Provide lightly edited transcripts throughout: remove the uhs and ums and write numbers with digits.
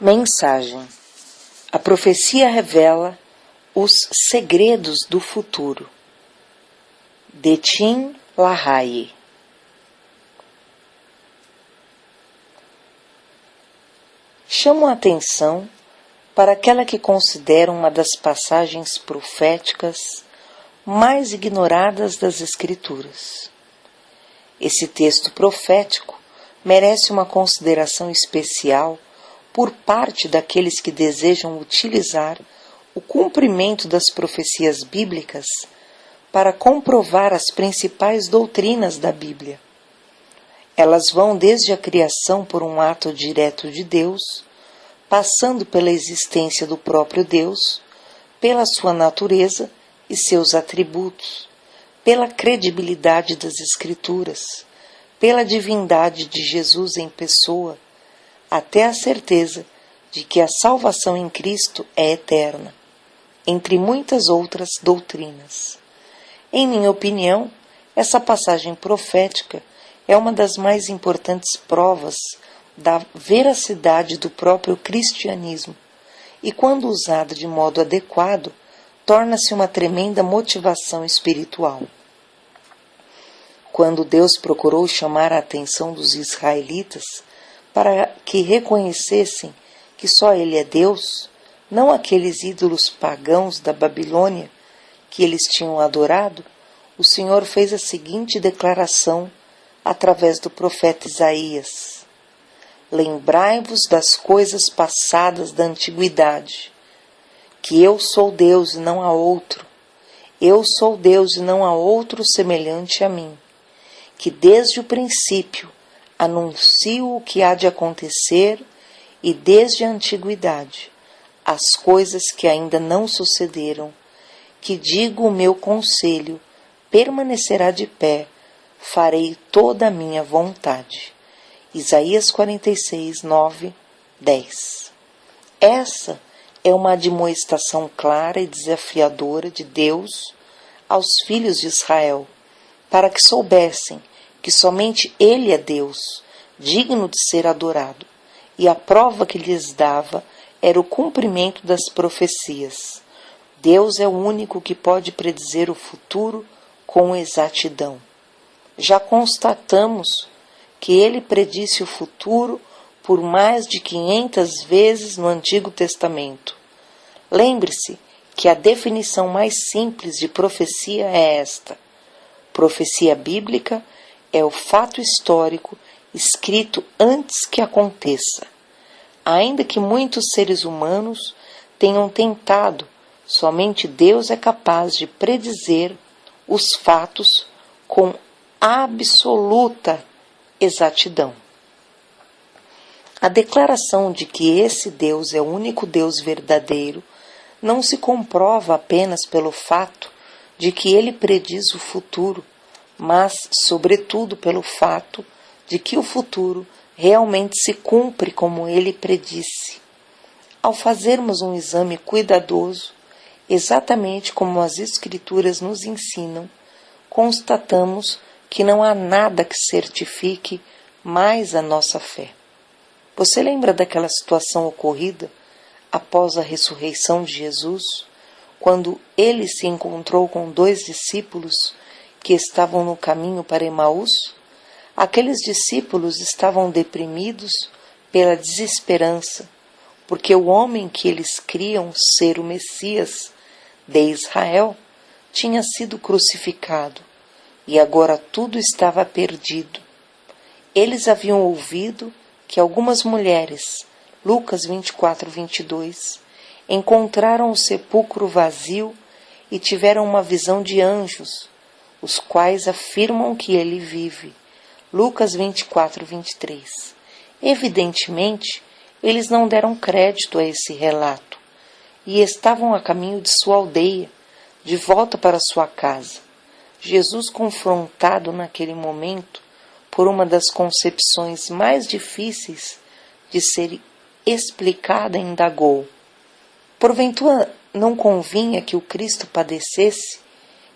Mensagem: a profecia revela os segredos do futuro. De Tim LaHaye. Chamo a atenção para aquela que considero uma das passagens proféticas mais ignoradas das Escrituras. Esse texto profético merece uma consideração especial por parte daqueles que desejam utilizar o cumprimento das profecias bíblicas para comprovar as principais doutrinas da Bíblia. Elas vão desde a criação por um ato direto de Deus, passando pela existência do próprio Deus, pela sua natureza e seus atributos, pela credibilidade das Escrituras, pela divindade de Jesus em pessoa, até a certeza de que a salvação em Cristo é eterna, entre muitas outras doutrinas. Em minha opinião, essa passagem profética é uma das mais importantes provas da veracidade do próprio cristianismo e, quando usada de modo adequado, torna-se uma tremenda motivação espiritual. Quando Deus procurou chamar a atenção dos israelitas para que reconhecessem que só Ele é Deus, não aqueles ídolos pagãos da Babilônia que eles tinham adorado, o Senhor fez a seguinte declaração através do profeta Isaías: Lembrai-vos das coisas passadas da antiguidade, que eu sou Deus e não há outro, eu sou Deus e não há outro semelhante a mim, que desde o princípio anuncio o que há de acontecer e desde a antiguidade as coisas que ainda não sucederam, que digo o meu conselho permanecerá de pé, farei toda a minha vontade. Isaías 46, 9, 10. Essa é uma admoestação clara e desafiadora de Deus aos filhos de Israel, para que soubessem que somente Ele é Deus, digno de ser adorado, e a prova que lhes dava era o cumprimento das profecias. Deus é o único que pode predizer o futuro com exatidão. Já constatamos que Ele predisse o futuro por mais de 500 vezes no Antigo Testamento. Lembre-se que a definição mais simples de profecia é esta: profecia bíblica é o fato histórico escrito antes que aconteça. Ainda que muitos seres humanos tenham tentado, somente Deus é capaz de predizer os fatos com absoluta exatidão. A declaração de que esse Deus é o único Deus verdadeiro não se comprova apenas pelo fato de que Ele prediz o futuro, mas, sobretudo, pelo fato de que o futuro realmente se cumpre como Ele predisse. Ao fazermos um exame cuidadoso, exatamente como as Escrituras nos ensinam, constatamos que não há nada que certifique mais a nossa fé. Você lembra daquela situação ocorrida após a ressurreição de Jesus, quando Ele se encontrou com 2 discípulos que estavam no caminho para Emaús? Aqueles discípulos estavam deprimidos pela desesperança, porque o homem que eles criam ser o Messias de Israel tinha sido crucificado e agora tudo estava perdido. Eles haviam ouvido que algumas mulheres, Lucas 24, 22, encontraram o sepulcro vazio e tiveram uma visão de anjos, os quais afirmam que ele vive. Lucas 24, 23. Evidentemente, eles não deram crédito a esse relato e estavam a caminho de sua aldeia, de volta para sua casa. Jesus, confrontado naquele momento por uma das concepções mais difíceis de ser explicada, indagou: porventura não convinha que o Cristo padecesse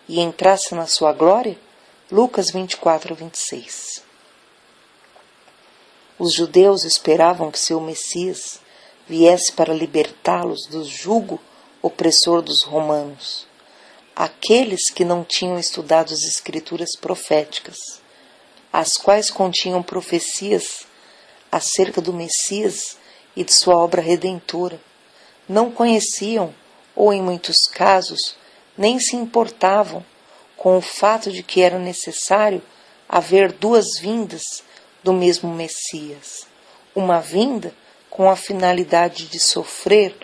e entrasse na sua glória? Lucas 24, 26. Os judeus esperavam que seu Messias viesse para libertá-los do jugo opressor dos romanos. Aqueles que não tinham estudado as escrituras proféticas, as quais continham profecias acerca do Messias e de sua obra redentora, não conheciam, ou em muitos casos, nem se importavam com o fato de que era necessário haver duas vindas do mesmo Messias, uma vinda com a finalidade de sofrer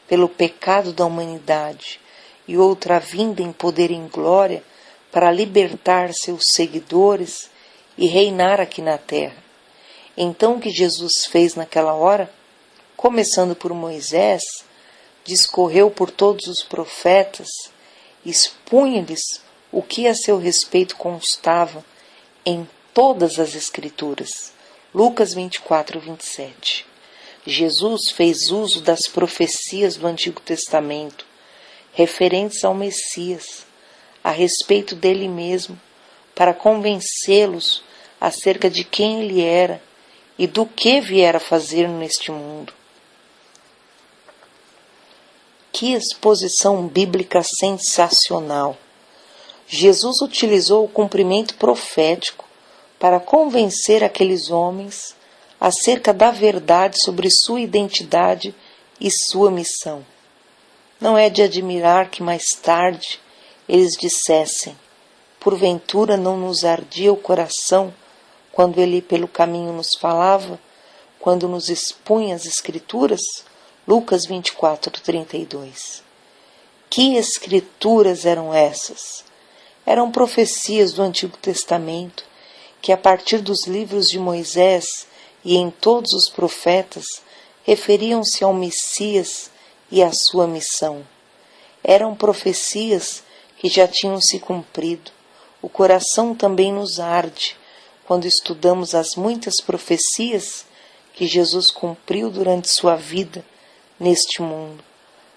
pelo pecado da humanidade e outra vinda em poder e em glória para libertar seus seguidores e reinar aqui na terra. Então o que Jesus fez naquela hora, começando por Moisés, discorreu por todos os profetas, expunha-lhes o que a seu respeito constava em todas as Escrituras. Lucas 24, 27. Jesus fez uso das profecias do Antigo Testamento, referentes ao Messias, a respeito dele mesmo, para convencê-los acerca de quem ele era e do que viera fazer neste mundo. Que exposição bíblica sensacional! Jesus utilizou o cumprimento profético para convencer aqueles homens acerca da verdade sobre sua identidade e sua missão. Não é de admirar que mais tarde eles dissessem: porventura não nos ardia o coração quando ele pelo caminho nos falava, quando nos expunha as Escrituras? Lucas 24, 32. Que Escrituras eram essas? Eram profecias do Antigo Testamento que, a partir dos livros de Moisés e em todos os profetas, referiam-se ao Messias e à sua missão. Eram profecias que já tinham se cumprido. O coração também nos arde quando estudamos as muitas profecias que Jesus cumpriu durante sua vida neste mundo,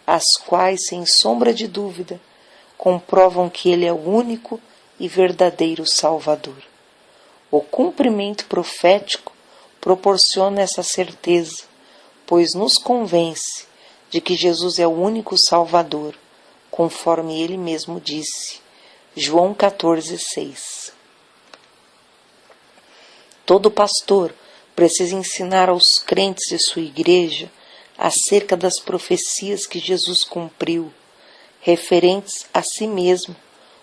as quais, sem sombra de dúvida, comprovam que ele é o único e verdadeiro Salvador. O cumprimento profético proporciona essa certeza, pois nos convence de que Jesus é o único Salvador, conforme ele mesmo disse. João 14, 6. Todo pastor precisa ensinar aos crentes de sua igreja acerca das profecias que Jesus cumpriu, referentes a si mesmo,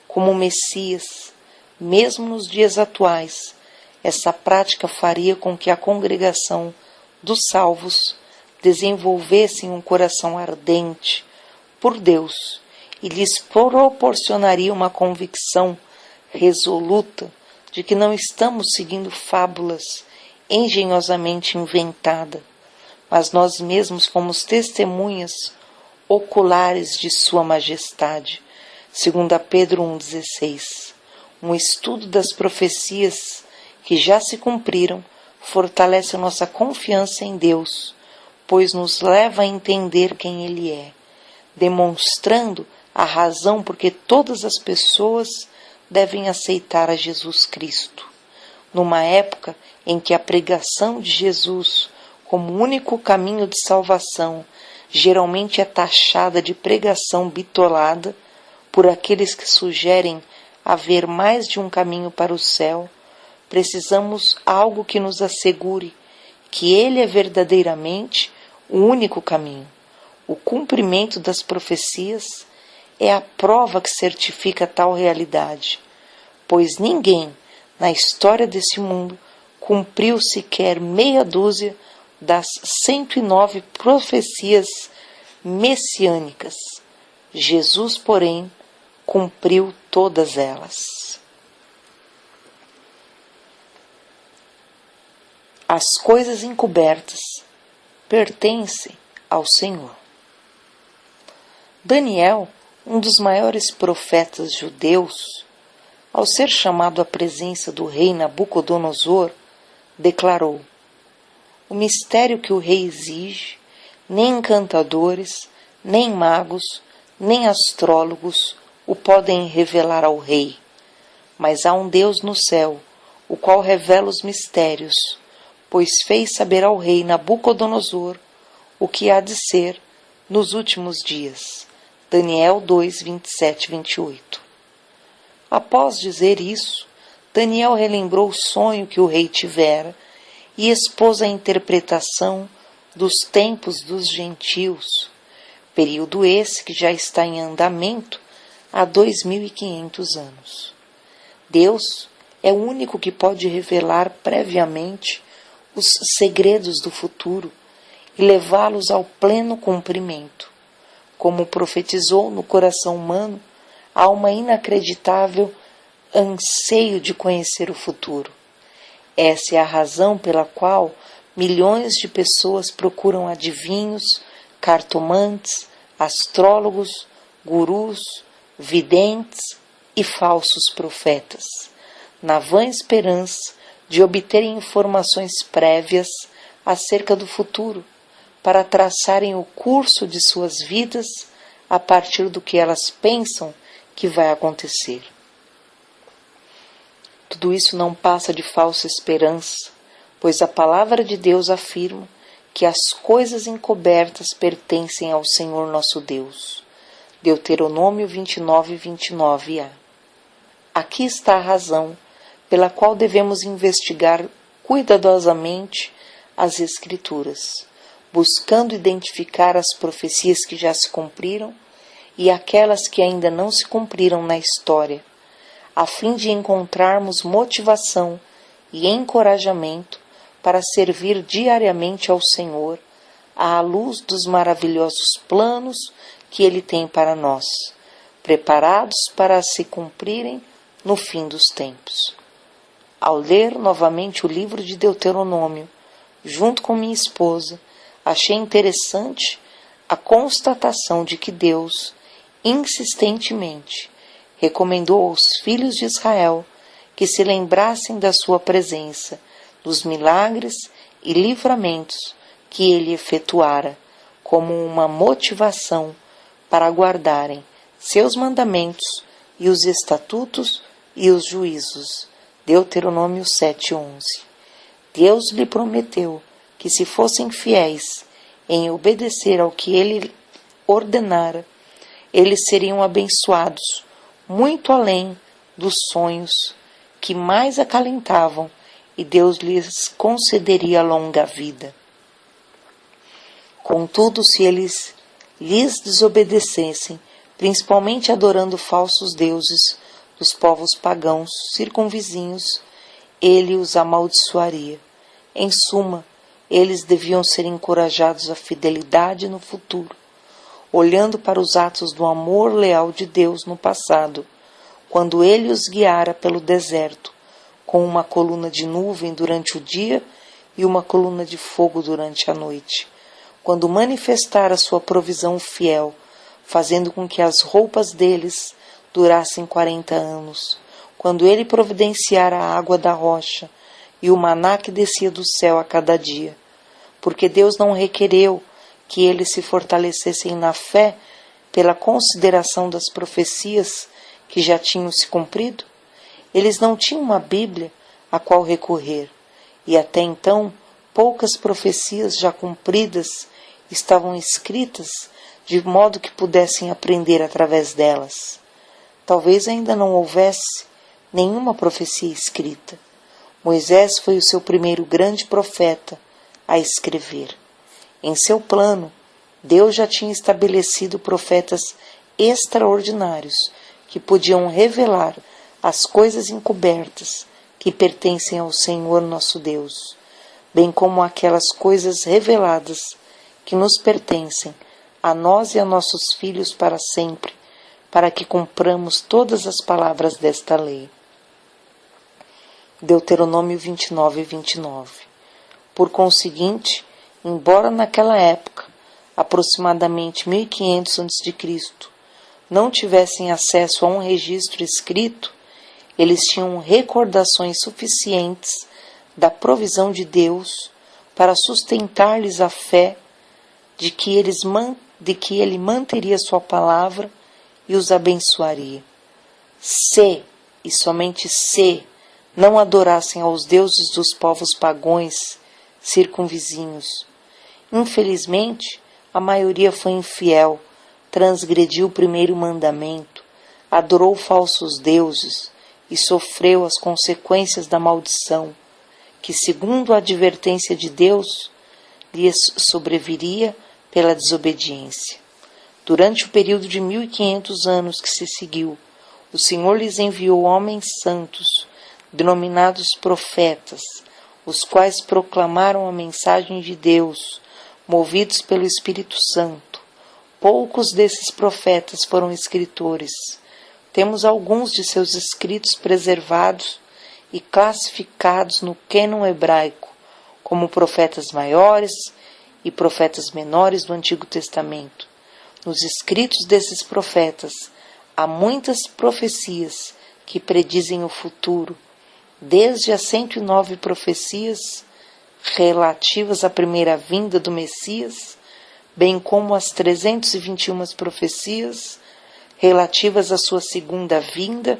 como Messias. Mesmo nos dias atuais, essa prática faria com que a congregação dos salvos desenvolvesse um coração ardente por Deus e lhes proporcionaria uma convicção resoluta de que não estamos seguindo fábulas engenhosamente inventadas, mas nós mesmos fomos testemunhas oculares de Sua Majestade. 2 Pedro 1,16. Um estudo das profecias que já se cumpriram fortalece a nossa confiança em Deus, pois nos leva a entender quem Ele é, demonstrando a razão por que todas as pessoas devem aceitar a Jesus Cristo. Numa época em que a pregação de Jesus como único caminho de salvação geralmente é taxada de pregação bitolada por aqueles que sugerem haver mais de um caminho para o céu, precisamos algo que nos assegure que ele é verdadeiramente o único caminho. O cumprimento das profecias é a prova que certifica tal realidade, pois ninguém na história desse mundo cumpriu sequer meia dúzia das 109 profecias messiânicas. Jesus, porém, cumpriu todas elas. As coisas encobertas pertencem ao Senhor. Daniel, um dos maiores profetas judeus, ao ser chamado à presença do rei Nabucodonosor, declarou: o mistério que o rei exige, nem encantadores, nem magos, nem astrólogos o podem revelar ao rei, mas há um Deus no céu, o qual revela os mistérios, pois fez saber ao rei Nabucodonosor o que há de ser nos últimos dias. Daniel 2, 27 e 28. Após dizer isso, Daniel relembrou o sonho que o rei tivera e expôs a interpretação dos tempos dos gentios, período esse que já está em andamento há 2.500 anos. Deus é o único que pode revelar previamente os segredos do futuro e levá-los ao pleno cumprimento. Como profetizou no coração humano, há uma inacreditável anseio de conhecer o futuro. Essa é a razão pela qual milhões de pessoas procuram adivinhos, cartomantes, astrólogos, gurus, videntes e falsos profetas, na vã esperança de obterem informações prévias acerca do futuro, para traçarem o curso de suas vidas a partir do que elas pensam que vai acontecer. Tudo isso não passa de falsa esperança, pois a palavra de Deus afirma que as coisas encobertas pertencem ao Senhor nosso Deus. Deuteronômio 29, 29a. Aqui está a razão pela qual devemos investigar cuidadosamente as Escrituras, buscando identificar as profecias que já se cumpriram e aquelas que ainda não se cumpriram na história, a fim de encontrarmos motivação e encorajamento para servir diariamente ao Senhor à luz dos maravilhosos planos que Ele tem para nós, preparados para se cumprirem no fim dos tempos. Ao ler novamente o livro de Deuteronômio, junto com minha esposa, achei interessante a constatação de que Deus, insistentemente, recomendou aos filhos de Israel que se lembrassem da sua presença, dos milagres e livramentos que ele efetuara, como uma motivação para guardarem seus mandamentos e os estatutos e os juízos. Deuteronômio 7:11. Deus lhe prometeu que, se fossem fiéis em obedecer ao que ele ordenara, eles seriam abençoados muito além dos sonhos que mais acalentavam, e Deus lhes concederia longa vida. Contudo, se eles lhes desobedecessem, principalmente adorando falsos deuses dos povos pagãos circunvizinhos, ele os amaldiçoaria. Em suma, eles deviam ser encorajados à fidelidade no futuro, olhando para os atos do amor leal de Deus no passado, quando ele os guiara pelo deserto, com uma coluna de nuvem durante o dia e uma coluna de fogo durante a noite, quando manifestara sua provisão fiel, fazendo com que as roupas deles durassem 40 anos, quando ele providenciara a água da rocha e o maná que descia do céu a cada dia, porque Deus não requereu que eles se fortalecessem na fé pela consideração das profecias que já tinham se cumprido. Eles não tinham uma Bíblia a qual recorrer, e até então poucas profecias já cumpridas estavam escritas de modo que pudessem aprender através delas. Talvez ainda não houvesse nenhuma profecia escrita. Moisés foi o seu primeiro grande profeta a escrever. Em seu plano, Deus já tinha estabelecido profetas extraordinários que podiam revelar as coisas encobertas que pertencem ao Senhor nosso Deus, bem como aquelas coisas reveladas que nos pertencem, a nós e a nossos filhos para sempre, para que cumpramos todas as palavras desta lei. Deuteronômio 29, 29. Por conseguinte, embora naquela época, aproximadamente 1500 a.C., não tivessem acesso a um registro escrito, eles tinham recordações suficientes da provisão de Deus para sustentar-lhes a fé de que ele manteria sua palavra e os abençoaria. Se, e somente se, não adorassem aos deuses dos povos pagãos circunvizinhos, Infelizmente, a maioria foi infiel, transgrediu o primeiro mandamento, adorou falsos deuses e sofreu as consequências da maldição, que, segundo a advertência de Deus, lhes sobreviria pela desobediência. Durante o período de 1500 anos que se seguiu, o Senhor lhes enviou homens santos, denominados profetas, os quais proclamaram a mensagem de Deus, movidos pelo Espírito Santo. Poucos desses profetas foram escritores. Temos alguns de seus escritos preservados e classificados no cânon hebraico, como profetas maiores e profetas menores do Antigo Testamento. Nos escritos desses profetas há muitas profecias que predizem o futuro, desde as 109 profecias relativas à primeira vinda do Messias, bem como as 321 profecias relativas à sua segunda vinda,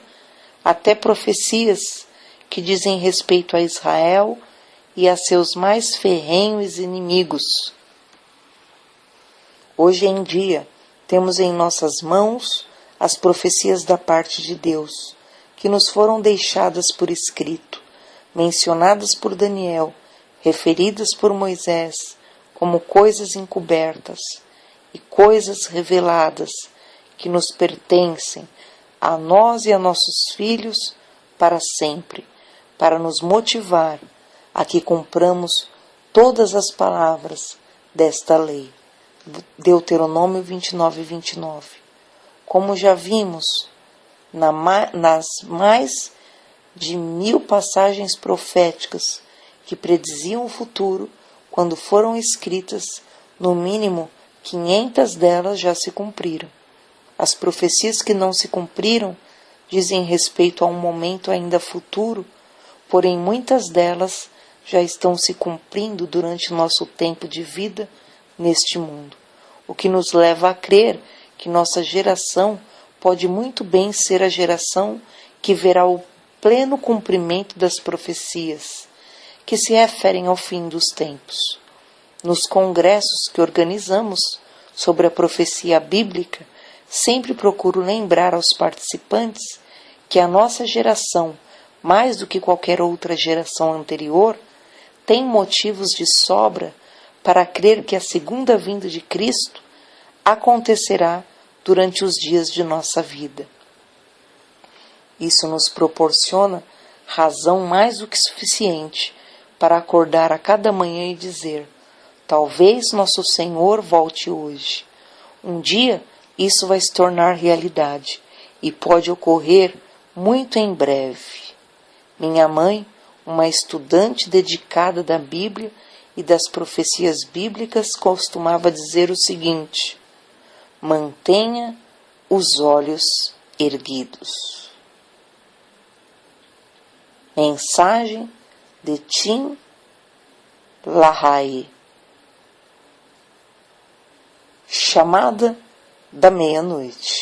até profecias que dizem respeito a Israel e a seus mais ferrenhos inimigos. Hoje em dia, temos em nossas mãos as profecias da parte de Deus, que nos foram deixadas por escrito, mencionadas por Daniel, referidas por Moisés, como coisas encobertas e coisas reveladas, que nos pertencem, a nós e a nossos filhos, para sempre, para nos motivar a que cumpramos todas as palavras desta lei. Deuteronômio 29, 29. Como já vimos nas mais de 1000 passagens proféticas que prediziam o futuro, quando foram escritas, no mínimo 500 delas já se cumpriram. As profecias que não se cumpriram dizem respeito a um momento ainda futuro, porém muitas delas já estão se cumprindo durante nosso tempo de vida neste mundo, o que nos leva a crer que nossa geração pode muito bem ser a geração que verá o pleno cumprimento das profecias, que se referem ao fim dos tempos. Nos congressos que organizamos sobre a profecia bíblica, sempre procuro lembrar aos participantes que a nossa geração, mais do que qualquer outra geração anterior, tem motivos de sobra para crer que a segunda vinda de Cristo acontecerá durante os dias de nossa vida. Isso nos proporciona razão mais do que suficiente para acordar a cada manhã e dizer: talvez nosso Senhor volte hoje. Um dia isso vai se tornar realidade e pode ocorrer muito em breve. Minha mãe, uma estudante dedicada da Bíblia e das profecias bíblicas, costumava dizer o seguinte: mantenha os olhos erguidos. Mensagem de Tim LaHaye. Chamada da meia-noite.